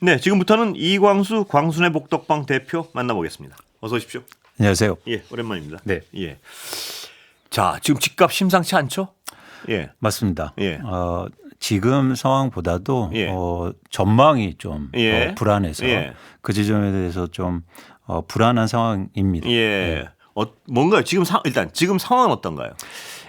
네, 지금부터는 이광수 광순의 복덕방 대표 만나보겠습니다. 어서 오십시오. 안녕하세요. 예, 오랜만입니다. 네. 예. 자, 지금 집값 심상치 않죠? 예. 맞습니다. 예. 지금 상황보다도 예. 전망이 좀 예. 불안해서 예. 그 지점에 대해서 좀 불안한 상황입니다. 예. 뭔가요? 일단 지금 상황은 어떤가요?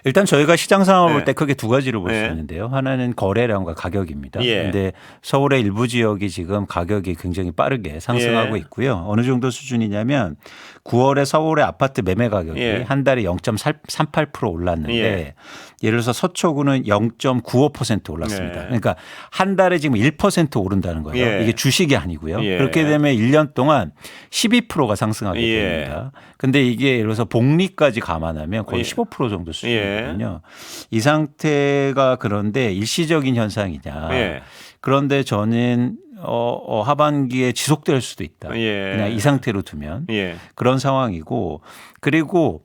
일단 저희가 시장 상황을 예. 볼 때 크게 두 가지를 볼 수 예. 있는데요. 하나는 거래량과 가격입니다. 예. 그런데 서울의 일부 지역이 지금 가격이 굉장히 빠르게 상승하고 예. 있고요. 어느 정도 수준이냐면 9월에 서울의 아파트 매매 가격이 예. 한 달에 0.38% 올랐는데 예. 예를 들어서 서초구는 0.95% 올랐습니다. 예. 그러니까 한 달에 지금 1% 오른다는 거예요. 예. 이게 주식이 아니고요. 예. 그렇게 되면 1년 동안 12%가 상승하게 예. 됩니다. 그런데 이게 예를 들어서 복리까지 감안하면 거의 예. 15% 정도 수준이거든요. 예. 이 상태가 그런데 일시적인 현상이냐. 예. 그런데 저는 하반기에 지속될 수도 있다. 예. 그냥 이 상태로 두면 예. 그런 상황이고 그리고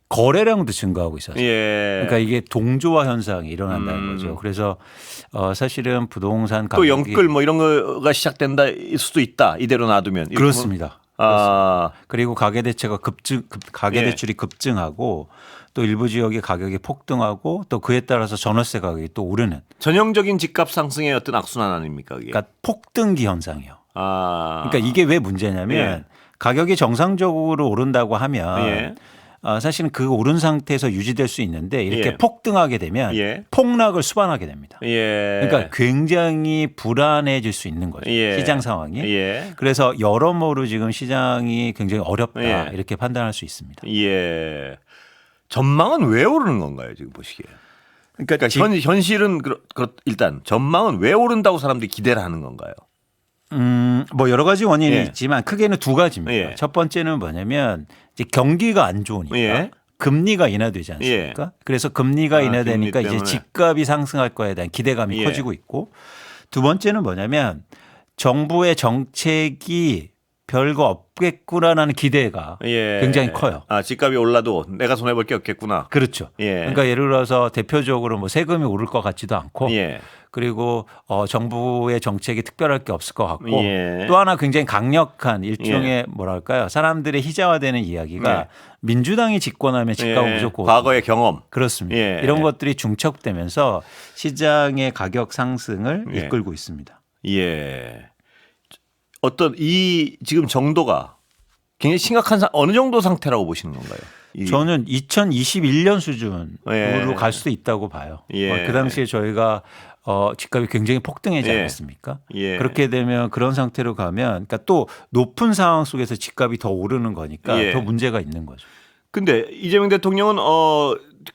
거래량도 증가하고 있어서 예. 그러니까 이게 동조화 현상이 일어난다는 거죠. 그래서 사실은 부동산 또 가격이 영끌 뭐 이런 거가 시작된다 수도 있다. 이대로 놔두면. 이렇게 그렇습니다. 아. 그리고 가계대체가 가계대출이 급증하고 또 일부 지역의 가격이 폭등하고 또 그에 따라서 전월세 가격이 또 오르는 전형적인 집값 상승의 어떤 악순환 아닙니까? 그게. 그러니까 폭등기 현상이요. 아. 그러니까 이게 왜 문제냐면 예. 가격이 정상적으로 오른다고 하면 예. 사실은 그 오른 상태에서 유지될 수 있는데 이렇게 예. 폭등하게 되면 예. 폭락을 수반하게 됩니다. 예. 그러니까 굉장히 불안해질 수 있는 거죠. 예. 시장 상황이. 예. 그래서 여러모로 지금 시장이 굉장히 어렵다 예. 이렇게 판단할 수 있습니다. 예. 전망은 왜 오르는 건가요, 지금 보시기에? 그러니까 현실은 일단 전망은 왜 오른다고 사람들이 기대를 하는 건가요? 뭐 여러 가지 원인이 예. 있지만 크게는 두 가지입니다. 예. 첫 번째는 뭐냐면 이제 경기가 안 좋으니까 예. 금리가 인하되지 않습니까? 그래서 금리가 인하되니까 금리 이제 때문에. 집값이 상승할 거에 대한 기대감이 예. 커지고 있고 두 번째는 뭐냐면 정부의 정책이 별거 없겠구나라는 기대가 예. 굉장히 커요. 아, 집값이 올라도 내가 손해 볼 게 없겠구나. 그렇죠. 예. 그러니까 예를 들어서 대표적으로 뭐 세금이 오를 것 같지도 않고 예. 그리고 정부의 정책이 특별할 게 없을 것 같고 예. 또 하나 굉장히 강력한 일종의 뭐랄까요 사람들의 희자화되는 이야기가 예. 민주당이 집권하면 집값은 예. 무조건 과거의 경험. 그렇습니다. 예. 이런 것들이 중첩되면서 시장의 가격 상승을 예. 이끌고 있습니다. 예. 어떤 이 지금 정도가 굉장히 심각한 어느 정도 상태라고 보시는 건가요? 저는 2021년 수준으로 예. 갈 수도 있다고 봐요. 예. 그 당시에 저희가 집값이 굉장히 폭등하지 예. 않았습니까? 예. 그렇게 되면 그런 상태로 가면 그러니까 또 높은 상황 속에서 집값이 더 오르는 거니까 예. 더 문제가 있는 거죠. 근데 이재명 대통령은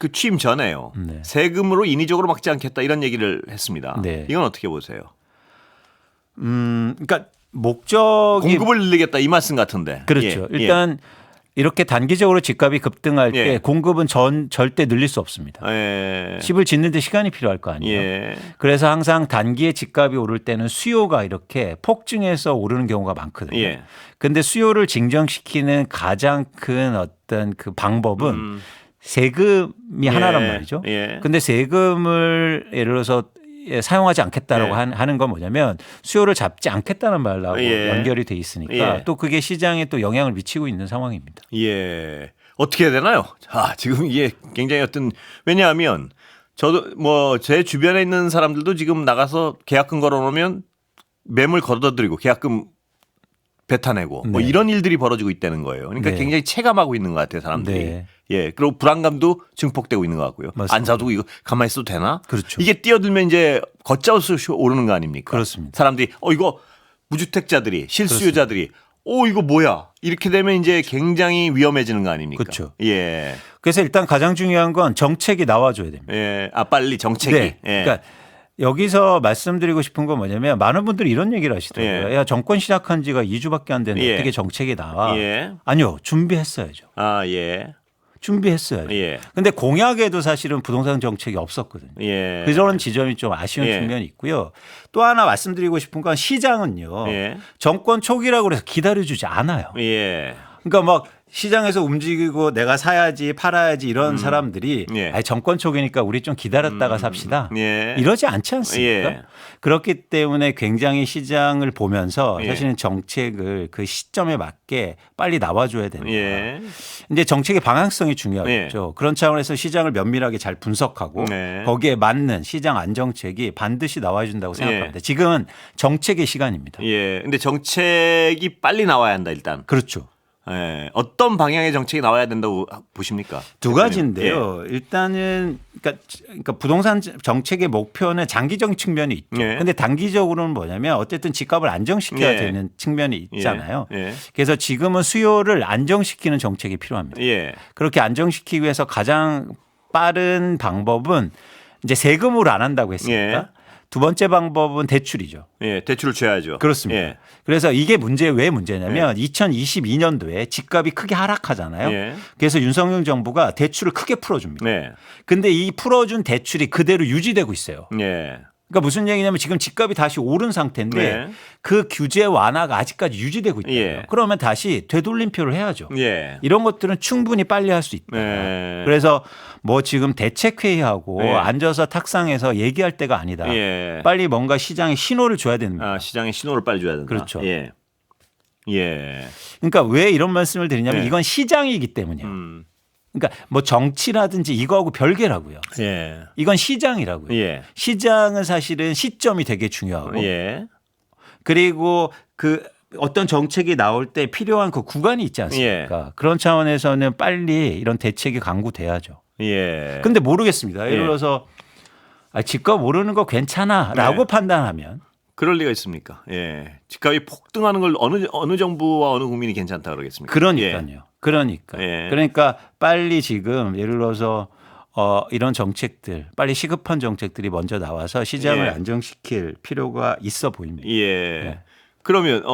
그 취임 전에요. 네. 세금으로 인위적으로 막지 않겠다 이런 얘기를 했습니다. 네. 이건 어떻게 보세요? 그러니까 목적이 공급을 늘리겠다 이 말씀 같은데. 그렇죠. 예. 일단 이렇게 단기적으로 집값이 급등할 때 예. 공급은 절대 늘릴 수 없습니다. 예. 집을 짓는데 시간이 필요할 거 아니에요. 예. 그래서 항상 단기에 집값이 오를 때는 수요가 이렇게 폭증해서 오르는 경우가 많거든요. 예. 그런데 수요를 진정시키는 가장 큰 어떤 그 방법은 세금이 하나란 말이죠. 예. 근데 세금을 예를 들어서 사용하지 않겠다라고 예. 하는 건 뭐냐면 수요를 잡지 않겠다는 말하고 예. 연결이 돼 있으니까 예. 또 그게 시장에 또 영향을 미치고 있는 상황입니다. 예. 어떻게 해야 되나요? 자, 지금 이게 굉장히 왜냐하면 저도 뭐 제 주변에 있는 사람들도 지금 나가서 계약금 걸어놓으면 매물 걷어들이고 계약금 뱉어내고 뭐 네. 이런 일들이 벌어지고 있다는 거예요. 그러니까 네. 굉장히 체감하고 있는 것 같아요, 사람들이. 네. 예. 그리고 불안감도 증폭되고 있는 것 같고요. 맞습니다. 안 사두고 이거 가만히 있어도 되나? 그렇죠. 이게 뛰어들면 이제 걷잡을 수 오르는 거 아닙니까? 그렇습니다. 사람들이 이거 무주택자들이 실수요자들이 이거 뭐야? 이렇게 되면 이제 굉장히 위험해지는 거 아닙니까? 그렇죠. 예. 그래서 일단 가장 중요한 건 정책이 나와줘야 됩니다. 예. 빨리 정책이. 네. 예. 그러니까 여기서 말씀드리고 싶은 건 뭐냐면 많은 분들이 이런 얘기를 하시더라고요. 예. 야, 정권 시작한 지가 2주밖에 안 됐는데 예. 어떻게 정책이 나와? 예. 아니요. 준비했어야죠. 예. 준비했어야죠. 예. 근데 공약에도 사실은 부동산 정책이 없었거든요. 예. 그런 지점이 좀 아쉬운 예. 측면이 있고요. 또 하나 말씀드리고 싶은 건 시장은요. 예. 정권 초기라고 해서 기다려주지 않아요. 예. 그러니까 막 시장에서 움직이고 내가 사야지 팔아야지 이런 사람들이 예. 아니, 정권 초기니까 우리 좀 기다렸다가 삽시다. 예. 이러지 않지 않습니까? 예. 그렇기 때문에 굉장히 시장을 보면서 예. 사실은 정책을 그 시점에 맞게 빨리 나와줘야 된다. 예. 이제 정책의 방향성이 중요하죠. 예. 그런 차원에서 시장을 면밀하게 잘 분석하고 네. 거기에 맞는 시장 안정책이 반드시 나와야 준다고 생각합니다. 예. 지금은 정책의 시간입니다. 예. 근데 정책이 빨리 나와야 한다 일단. 그렇죠. 예. 어떤 방향의 정책이 나와야 된다고 보십니까? 두 가지인데요. 일단은 그러니까 부동산 정책의 목표는 장기적인 측면이 있죠. 예. 그런데 단기적으로는 뭐냐면 어쨌든 집값을 안정시켜야 예. 되는 측면이 있잖아요. 예. 그래서 지금은 수요를 안정시키는 정책이 필요합니다. 예. 그렇게 안정시키기 위해서 가장 빠른 방법은 이제 세금으로 안 한다고 했으니까 예. 두 번째 방법은 대출이죠. 예. 대출을 줘야죠. 그렇습니다. 예. 그래서 이게 왜 문제냐면 2022년도에 집값이 크게 하락하잖아요. 예. 그래서 윤석열 정부가 대출을 크게 풀어줍니다. 네. 근데 이 풀어준 대출이 그대로 유지되고 있어요. 예. 그러니까 무슨 얘기냐면 지금 집값이 다시 오른 상태인데 네. 그 규제 완화가 아직까지 유지되고 있다. 예. 그러면 다시 되돌림표를 해야죠. 예. 이런 것들은 충분히 빨리 할 수 있다. 네. 그래서 뭐 지금 대책회의하고 네. 앉아서 탁상에서 얘기할 때가 아니다. 예. 빨리 뭔가 시장에 신호를 줘야 됩니다. 아, 시장에 신호를 빨리 줘야 된다. 그렇죠. 예. 예. 그러니까 왜 이런 말씀을 드리냐면 네. 이건 시장이기 때문이에요. 그러니까 뭐 정치라든지 이거하고 별개라고요. 예. 이건 시장이라고요. 예. 시장은 사실은 시점이 되게 중요하고 예. 그리고 그 어떤 정책이 나올 때 필요한 그 구간이 있지 않습니까? 그런 차원에서는 빨리 이런 대책이 강구돼야죠. 예. 근데 모르겠습니다. 예를 예. 들어서 집값 오르는 거 괜찮아라고 네. 판단하면 그럴 리가 있습니까? 예. 집값이 폭등하는 걸 어느 정부와 어느 국민이 괜찮다 그러겠습니까? 그러니까요. 그러니까. 예. 그러니까 빨리 지금 예를 들어서 이런 정책들 빨리 시급한 정책들이 먼저 나와서 시장을 예. 안정시킬 필요가 있어 보입니다. 예. 네. 그러면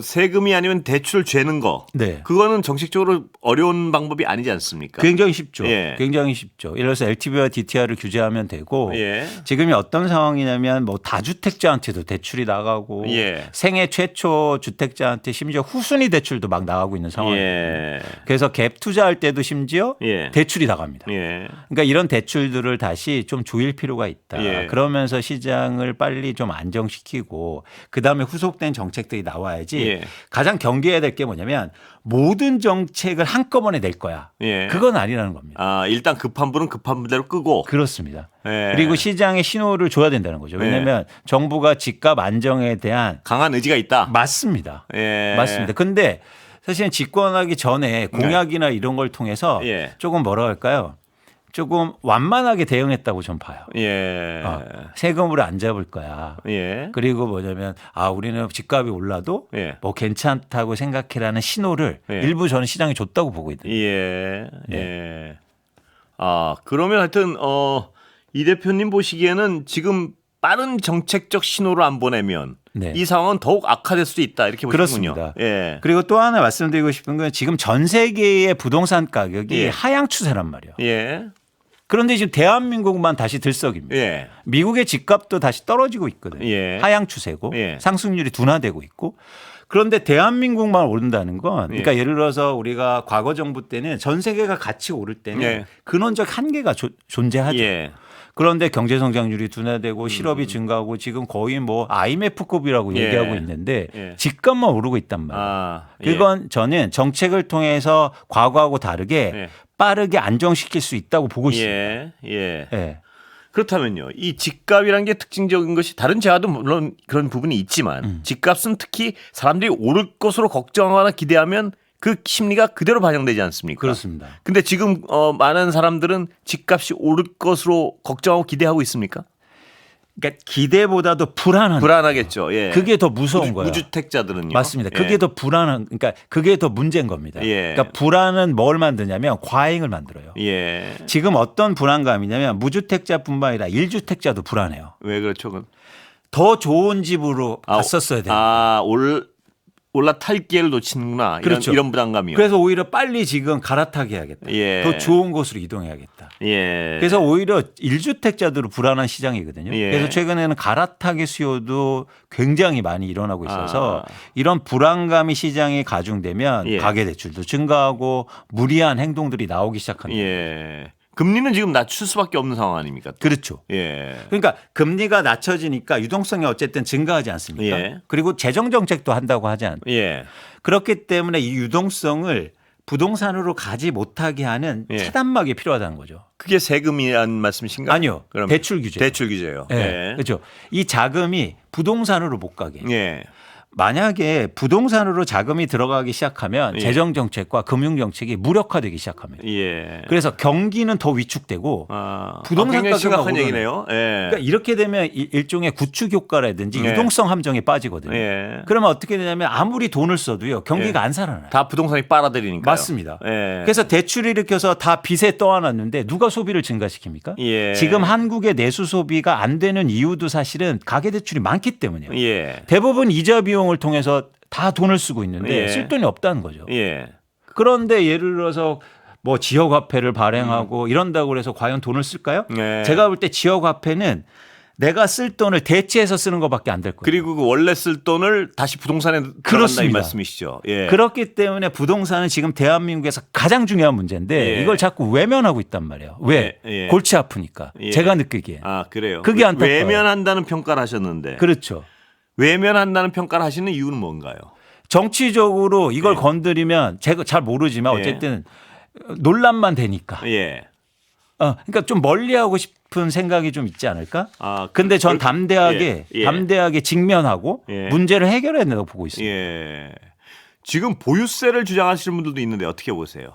세금이 아니면 대출을 죄는 거. 네. 그거는 정책적으로 어려운 방법이 아니지 않습니까? 굉장히 쉽죠. 예. 굉장히 쉽죠. 예를 들어서 LTV와 DTR을 규제하면 되고 예. 지금이 어떤 상황이냐면 뭐 다주택자한테도 대출이 나가고 예. 생애 최초 주택자한테 심지어 후순위 대출도 막 나가고 있는 상황이에요. 예. 그래서 갭 투자할 때도 심지어 예. 대출이 나갑니다. 예. 그러니까 이런 대출들을 다시 좀 조일 필요가 있다. 예. 그러면서 시장을 빨리 좀 안정시키고 그다음에 후속된 정책들이 나와야지 예. 가장 경계해야 될 게 뭐냐면 모든 정책을 한꺼번에 낼 거야. 예. 그건 아니라는 겁니다. 아, 일단 급한 불은 급한 대로 끄고. 그렇습니다. 예. 그리고 시장에 신호를 줘야 된다는 거죠. 왜냐하면 정부가 집값 안정에 대한 강한 의지가 있다. 맞습니다. 예. 맞습니다. 근데 사실은 집권하기 전에 공약이나 이런 걸 통해서 예. 조금 뭐라 할까요? 조금 완만하게 대응했다고 좀 봐요. 예. 세금으로 안 잡을 거야. 예. 그리고 뭐냐면 우리는 집값이 올라도 예. 뭐 괜찮다고 생각해라는 신호를 예. 일부 저는 시장에 줬다고 보고 있거든요. 예. 네. 예. 아, 그러면 하여튼 이 대표님 보시기에는 지금 빠른 정책적 신호를 안 보내면 네. 이 상황은 더욱 악화될 수도 있다 이렇게 보시군요. 그렇습니다. 예. 그리고 또 하나 말씀드리고 싶은 건 지금 전 세계의 부동산 가격이 예. 하향 추세란 말이에요. 예. 그런데 지금 대한민국만 다시 들썩입니다. 예. 미국의 집값도 다시 떨어지고 있거든요. 예. 하향 추세고 예. 상승률이 둔화되고 있고 그런데 대한민국만 오른다는 건 그러니까 예를 들어서 우리가 과거 정부 때는 전 세계가 같이 오를 때는 예. 근원적 한계가 존재하죠. 예. 그런데 경제 성장률이 둔화되고 실업이 증가하고 지금 거의 뭐 IMF급이라고 예. 얘기하고 있는데 예. 집값만 오르고 있단 말이에요. 아, 예. 그건 저는 정책을 통해서 과거하고 다르게 예. 빠르게 안정시킬 수 있다고 보고 있습니다. 예. 예. 예. 그렇다면요. 이 집값이라는 게 특징적인 것이 다른 재화도 물론 그런 부분이 있지만 집값은 특히 사람들이 오를 것으로 걱정하거나 기대하면 그 심리가 그대로 반영되지 않습니까? 그렇습니다. 근데 지금 많은 사람들은 집값이 오를 것으로 걱정하고 기대하고 있습니까? 그러니까 기대보다도 불안하겠죠. 예. 그게 더 무서운 거예요. 무주택자들은요. 맞습니다. 그게 예. 더 불안한 그러니까 그게 더 문제인 겁니다. 예. 그러니까 불안은 뭘 만드냐면 과잉을 만들어요. 예. 지금 어떤 불안감이냐면 무주택자뿐만 아니라 1주택자도 불안해요. 왜 그렇죠? 그럼? 더 좋은 집으로 갔었어야 돼요. 아, 올라탈 기회를 놓치는구나. 그렇죠. 이런 부담감이요. 그래서 오히려 빨리 지금 갈아타게 해야겠다. 예. 더 좋은 곳으로 이동해야겠다. 예. 그래서 오히려 1주택자들은 불안한 시장이거든요. 예. 그래서 최근에는 갈아타기 수요도 굉장히 많이 일어나고 있어서 아. 이런 불안감이 시장에 가중되면 예. 가계대출도 증가하고 무리한 행동들이 나오기 시작합니다. 예. 금리는 지금 낮출 수밖에 없는 상황 아닙니까? 그렇죠. 예. 그러니까 금리가 낮춰지니까 유동성이 어쨌든 증가하지 않습니까? 예. 그리고 재정 정책도 한다고 하지 않습니까? 예. 그렇기 때문에 이 유동성을 부동산으로 가지 못하게 하는 예. 차단막이 필요하다는 거죠. 그게 세금이란 말씀이신가요? 아니요. 그럼 대출 규제. 대출 규제요. 예. 그렇죠. 이 자금이 부동산으로 못 가게. 예. 만약에 부동산으로 자금이 들어가기 시작하면 예. 재정 정책과 금융 정책이 무력화되기 시작합니다. 예. 그래서 경기는 더 위축되고 부동산 굉장히 가격이 심각한 오르는. 얘기네요. 예. 그러니까 이렇게 되면 일종의 구축 효과라든지 예. 유동성 함정에 빠지거든요. 예. 그러면 어떻게 되냐면 아무리 돈을 써도요 경기가 예. 안 살아나요. 다 부동산이 빨아들이니까요. 맞습니다. 예. 그래서 대출 일으켜서 다 빚에 떠안았는데 누가 소비를 증가시킵니까? 예. 지금 한국의 내수 소비가 안 되는 이유도 사실은 가계대출이 많기 때문이에요. 예. 대부분 이자 비용을 통해서 다 돈을 쓰고 있는데 예. 쓸 돈이 없다는 거죠. 예. 그런데 예를 들어서 뭐 지역화폐를 발행하고 이런다고 그래서 과연 돈을 쓸까요? 예. 제가 볼 때 지역화폐는 내가 쓸 돈을 대체해서 쓰는 것밖에 안 될 거예요. 그리고 그 원래 쓸 돈을 다시 부동산에 들어간다 이 그렇습니다. 말씀이시죠. 예. 그렇기 때문에 부동산은 지금 대한민국에서 가장 중요한 문제인데 예. 이걸 자꾸 외면하고 있단 말이에요. 왜? 예. 예. 골치 아프니까. 예. 제가 느끼기에. 아 그래요. 그게 안타까워요. 외면한다는 평가를 하셨는데 그렇죠. 외면한다는 평가를 하시는 이유는 뭔가요? 정치적으로 이걸 예. 건드리면 제가 잘 모르지만 예. 어쨌든 논란만 되니까. 예. 그러니까 좀 멀리하고 싶은 생각이 좀 있지 않을까? 아, 근데 전 담대하게 예. 예. 담대하게 직면하고 예. 문제를 해결해야 된다고 보고 있습니다. 예. 지금 보유세를 주장하시는 분들도 있는데 어떻게 보세요?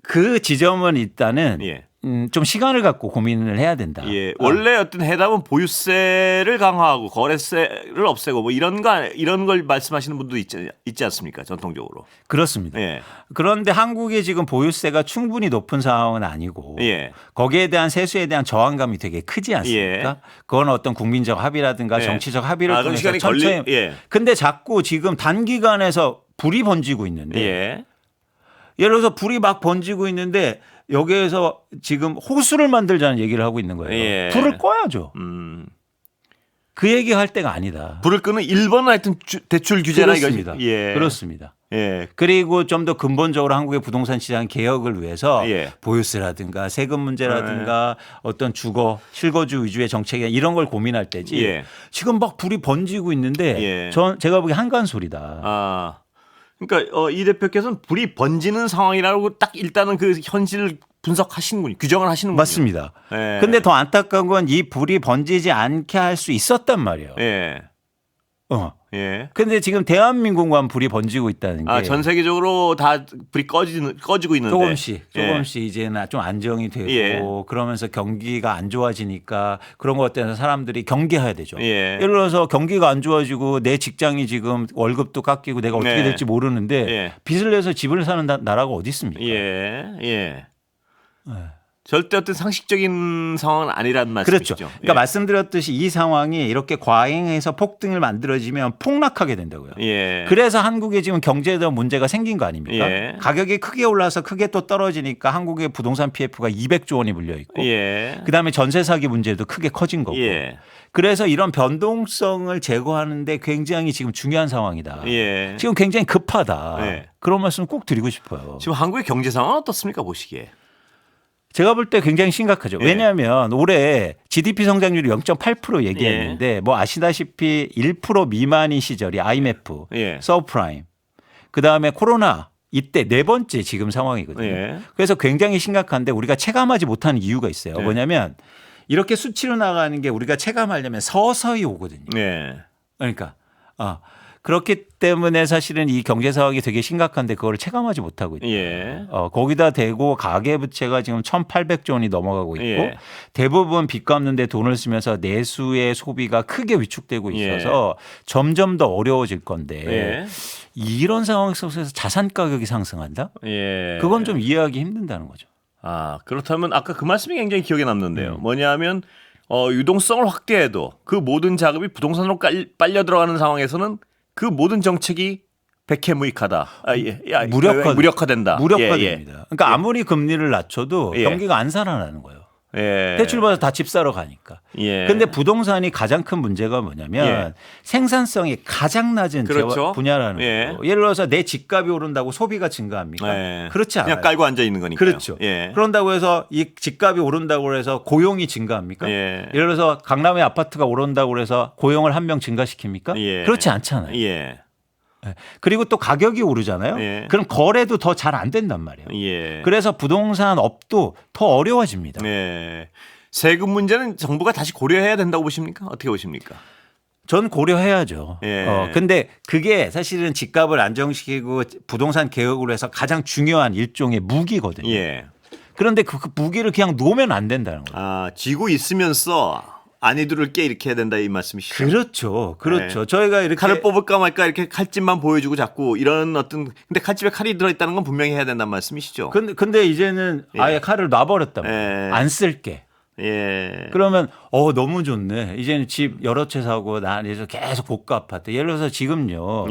그 지점은 일단은 예. 좀 시간을 갖고 고민을 해야 된다. 예. 원래 어떤 해답은 보유세를 강화하고 거래세를 없애고 뭐 이런 걸 말씀하시는 분도 있지 않습니까? 전통적으로. 그렇습니다. 예. 그런데 한국이 지금 보유세가 충분히 높은 상황은 아니고 예. 거기에 대한 세수에 대한 저항감이 되게 크지 않습니까? 예. 그건 어떤 국민적 합의라든가 예. 정치적 합의를 그럼 통해서 시간이 천천히. 예. 근데 자꾸 지금 단기간에서 불이 번지고 있는데 예. 예를 들어서 불이 막 번지고 있는데 여기에서 지금 호수를 만들자는 얘기를 하고 있는 거예요. 예. 불을 꺼야죠. 그 얘기할 때가 아니다. 불을 끄는 1번은 하여튼 대출 규제나 그렇습니다. 이거. 예. 그렇습니다. 예. 그리고 좀 더 근본적으로 한국의 부동산 시장 개혁을 위해서 예. 보유세라든가 세금 문제라든가 어떤 주거, 실거주 위주의 정책 이런 걸 고민할 때지. 예. 지금 막 불이 번지고 있는데 예. 제가 보기에 한간소리다. 아. 그러니까 이 대표께서는 불이 번지는 상황이라고 딱 일단은 그 현실을 분석하시는군요. 규정을 하시는군요. 맞습니다. 예. 근데 더 안타까운 건 이 불이 번지지 않게 할 수 있었단 말이에요. 예. 예. 근데 지금 대한민국만 불이 번지고 있다는 게 전 세계적으로 다 불이 꺼지고 있는데 조금씩 예. 이제는 좀 안정이 되고 예. 그러면서 경기가 안 좋아지니까 그런 것 때문에 사람들이 경계해야 되죠. 예. 예를 들어서 경기가 안 좋아지고 내 직장이 지금 월급도 깎이고 내가 어떻게 네. 될지 모르는데 예. 빚을 내서 집을 사는 나라가 어디 있습니까? 예. 예. 절대 어떤 상식적인 상황은 아니란 말씀이죠. 그렇죠. 그러니까 말씀드렸듯이 이 상황이 이렇게 과잉해서 폭등을 만들어지면 폭락하게 된다고요. 예. 그래서 한국에 지금 경제에 대한 문제가 생긴 거 아닙니까? 예. 가격이 크게 올라서 크게 또 떨어지니까 한국의 부동산 PF가 200조 원이 물려 있고 예. 그다음에 전세 사기 문제도 크게 커진 거고. 예. 그래서 이런 변동성을 제거하는데 굉장히 지금 중요한 상황이다. 예. 지금 굉장히 급하다. 예. 그런 말씀 꼭 드리고 싶어요. 지금 한국의 경제 상황은 어떻습니까 보시기에? 제가 볼 때 굉장히 심각하죠. 예. 왜냐하면 올해 GDP 성장률이 0.8% 얘기했는데 뭐 아시다시피 1% 미만인 시절이 IMF, 예. 서브프라임, 그다음에 코로나 이때 네 번째 지금 상황이거든요. 예. 그래서 굉장히 심각한데 우리가 체감하지 못하는 이유가 있어요. 예. 뭐냐면 이렇게 수치로 나가는 게 우리가 체감하려면 서서히 오거든요. 예. 그러니까 그렇기 때문에 사실은 이 경제 상황이 되게 심각한데 그걸 체감하지 못하고 있다. 예. 거기다 대고 가계부채가 지금 1,800조 원이 넘어가고 있고 예. 대부분 빚 갚는 데 돈을 쓰면서 내수의 소비가 크게 위축되고 있어서 점점 더 어려워질 건데 예. 이런 상황 속에서 자산 가격이 상승한다? 예. 그건 좀 이해하기 힘든다는 거죠. 그렇다면 아까 그 말씀이 굉장히 기억에 남는데요. 뭐냐면 유동성을 확대해도 그 모든 자금이 부동산으로 빨려 들어가는 상황에서는 그 모든 정책이 백해무익하다. 무력화된다. 무력화된다. 그러니까 아무리 금리를 낮춰도 경기가 안 살아나는 거예요. 대출 받아서 다 집 사러 가니까. 그런데 부동산이 가장 큰 문제가 뭐냐면 생산성이 가장 낮은 그렇죠. 분야라는 거예요. 예를 들어서 내 집값이 오른다고 소비가 증가합니까? 그렇지 않아요. 그냥 깔고 앉아 있는 거니까. 그렇죠. 그런다고 해서 이 집값이 오른다고 해서 고용이 증가합니까? 예를 들어서 강남의 아파트가 오른다고 해서 고용을 한 명 증가시킵니까? 그렇지 않잖아요. 그리고 또 가격이 오르잖아요. 그럼 거래도 더 잘 안 된단 말이에요. 그래서 부동산 업도 더 어려워집니다. 세금 문제는 정부가 다시 고려해야 된다고 보십니까? 어떻게 보십니까? 전 고려해야죠. 근데 그게 사실은 집값을 안정시키고 부동산 개혁으로 해서 가장 중요한 일종의 무기거든요. 그런데 그 무기를 그냥 놓으면 안 된다는 거예요. 쥐고 있으면서 안 휘두를게 이렇게 해야 된다 이 말씀이시죠? 그렇죠. 저희가 이렇게 칼을 뽑을까 말까 이렇게 칼집만 보여주고 자꾸 이런 어떤 근데 칼집에 칼이 들어있다는 건 분명히 해야 된다는 말씀이시죠? 근데 이제는 아예 칼을 놔버렸단 말이에요. 안 쓸게. 그러면 너무 좋네. 이제는 집 여러 채 사고 나에서 계속 고가 아파트. 예를 들어서 지금요.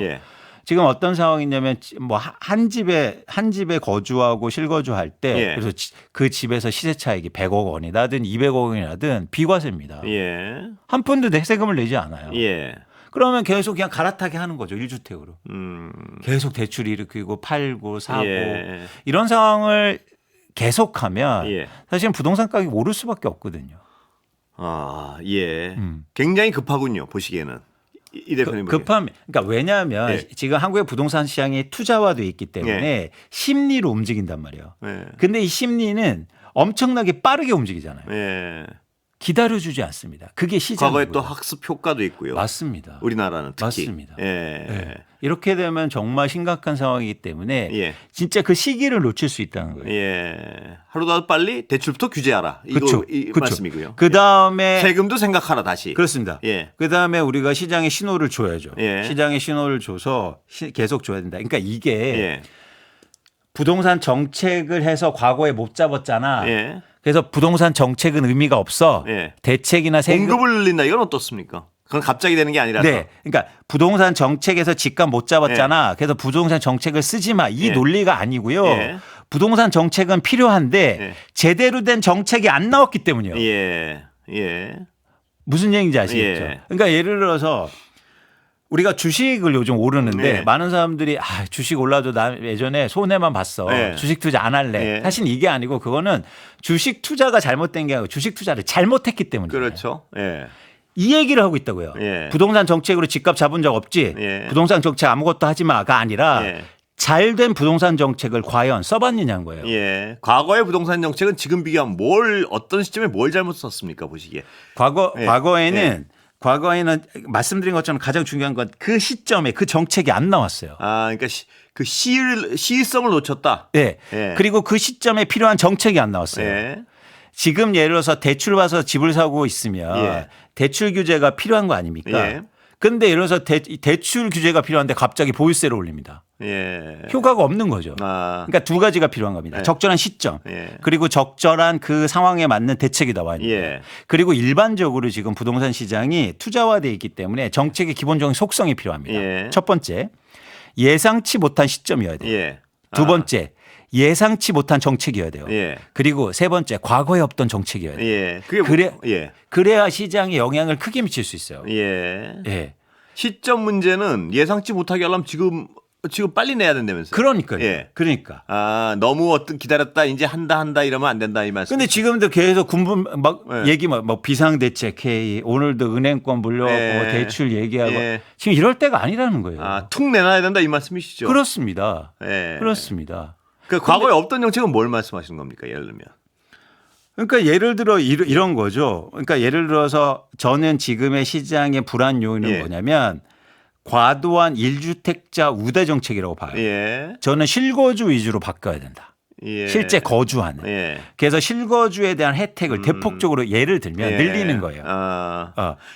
지금 어떤 상황이냐면 뭐 한 집에 거주하고 실거주할 때 그래서 그 집에서 시세 차익이 100억 원이라든 200억 원이라든 비과세입니다. 한 푼도 세금을 내지 않아요. 그러면 계속 그냥 갈아타게 하는 거죠. 1주택으로. 계속 대출 일으키고 팔고 사고 이런 상황을 계속하면 사실은 부동산 가격이 오를 수밖에 없거든요. 굉장히 급하군요. 보시기에는. 이 대표님 급함. 그러니까 왜냐하면 지금 한국의 부동산 시장이 투자화돼 있기 때문에 심리로 움직인단 말이에요. 근데 이 심리는 엄청나게 빠르게 움직이잖아요. 기다려주지 않습니다. 그게 시장이고요. 과거에 또 학습 효과도 있고요. 맞습니다. 우리나라는 특히. 맞습니다. 이렇게 되면 정말 심각한 상황이기 때문에 진짜 그 시기를 놓칠 수 있다는 거예요. 하루라도 빨리 대출부터 규제하라. 이거 이 말씀이고요. 그다음에 세금도 생각하라 다시. 그렇습니다. 그다음에 우리가 시장에 신호를 줘야죠. 시장에 신호를 줘서 계속 줘야 된다. 그러니까 이게 부동산 정책을 해서 과거에 못 잡았잖아. 그래서 부동산 정책은 의미가 없어. 대책이나 세금 공급을 늘린다 이건 어떻습니까? 그건 갑자기 되는 게 아니라서. 그러니까 부동산 정책에서 집값 못 잡았잖아. 그래서 부동산 정책을 쓰지 마. 이 논리가 아니고요. 부동산 정책은 필요한데 제대로 된 정책이 안 나왔기 때문이에요. 무슨 얘기인지 아시겠죠? 그러니까 예를 들어서 우리가 주식을 요즘 오르는데 많은 사람들이 주식 올라도 나 예전에 손해만 봤어. 주식 투자 안 할래. 사실 이게 아니고 그거는 주식 투자가 잘못된 게 아니고 주식 투자를 잘못했기 때문이에요. 그렇죠. 이 얘기를 하고 있다고요. 부동산 정책으로 집값 잡은 적 없지. 부동산 정책 아무것도 하지 마가 아니라 잘된 부동산 정책을 과연 써봤느냐는 거예요. 과거의 부동산 정책은 지금 비교하면 어떤 시점에 뭘 잘못 썼습니까 보시기에. 과거에는 말씀드린 것처럼 가장 중요한 건 그 시점에 그 정책이 안 나왔어요. 그러니까 그 시의성을 놓쳤다. 그리고 그 시점에 필요한 정책이 안 나왔어요. 지금 예를 들어서 대출 받아서 집을 사고 있으면 대출 규제가 필요한 거 아닙니까? 그런데 예를 들어서 대출 규제가 필요한데 갑자기 보유세를 올립니다. 효과가 없는 거죠. 그러니까 두 가지가 필요한 겁니다. 적절한 시점 그리고 적절한 그 상황에 맞는 대책이 나와야 됩니다. 그리고 일반적으로 지금 부동산 시장이 투자화되어 있기 때문에 정책의 기본적인 속성이 필요합니다. 첫 번째 예상치 못한 시점이어야 돼요. 두 번째 예상치 못한 정책이어야 돼요. 그리고 세 번째 과거에 없던 정책이어야 돼요. 그래야 시장에 영향을 크게 미칠 수 있어요. 시점 문제는 예상치 못하게 하려면 지금 빨리 내야 된다면서요. 그러니까. 너무 기다렸다 이제 한다 이러면 안 된다 이 말씀. 근데 지금도 계속 얘기 비상대책 회의 오늘도 은행권 물려갖고 대출 얘기하고 지금 이럴 때가 아니라는 거예요. 툭 내놔야 된다 이 말씀이시죠. 그렇습니다. 그 과거에 없던 정책은 뭘 말씀하시는 겁니까? 예를 들면. 그러니까 예를 들어 이런 거죠. 그러니까 예를 들어서 저는 지금의 시장의 불안 요인은 뭐냐면 과도한 1주택자 우대 정책이라고 봐요. 저는 실거주 위주로 바꿔야 된다. 실제 거주하는. 그래서 실거주에 대한 혜택을 대폭적으로 예를 들면 늘리는 거예요.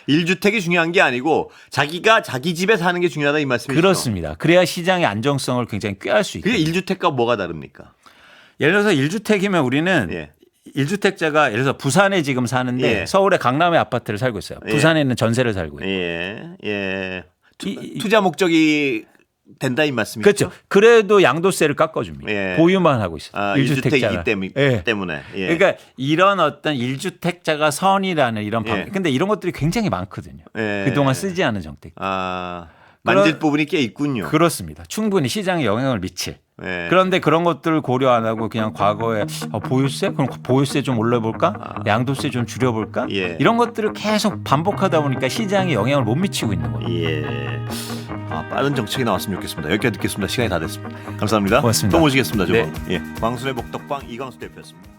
1주택이 중요한 게 아니고 자기가 자기 집에 사는 게 중요하다 이 말씀이시죠? 그렇습니다. 그래야 시장의 안정성을 굉장히 꾀할 수 있다. 그게 1주택과 뭐가 다릅니까? 예를 들어서 1주택이면 우리는 1주택자가 예를 들어서 부산에 지금 사는데 서울의 강남의 아파트를 살고 있어요. 부산에 있는 전세를 살고 있고. 투자 목적이 된다 이 말씀이죠? 그렇죠. 그래도 양도세를 깎아줍니다. 예. 보유만 하고 있어요. 아, 1주택자가. 1주택이기 예. 때문에. 예. 그러니까 이런 어떤 1주택자가 선이라는 이런 예. 방법. 근데 이런 것들이 굉장히 많거든요. 예. 그동안 쓰지 않은 정책. 아, 만질 부분이 꽤 있군요. 그렇습니다. 충분히 시장에 영향을 미칠. 예. 그런데 그런 것들을 고려 안 하고 그냥 과거에 보유세? 그럼 보유세 좀 올려볼까? 양도세 좀 줄여볼까? 예. 이런 것들을 계속 반복하다 보니까 시장에 영향을 못 미치고 있는 거예요. 예. 아, 빠른 정책이 나왔으면 좋겠습니다. 여기까지 듣겠습니다. 시간이 다 됐습니다. 감사합니다. 고맙습니다. 또 모시겠습니다. 네. 예. 광순의 복덕방 이광수 대표였습니다.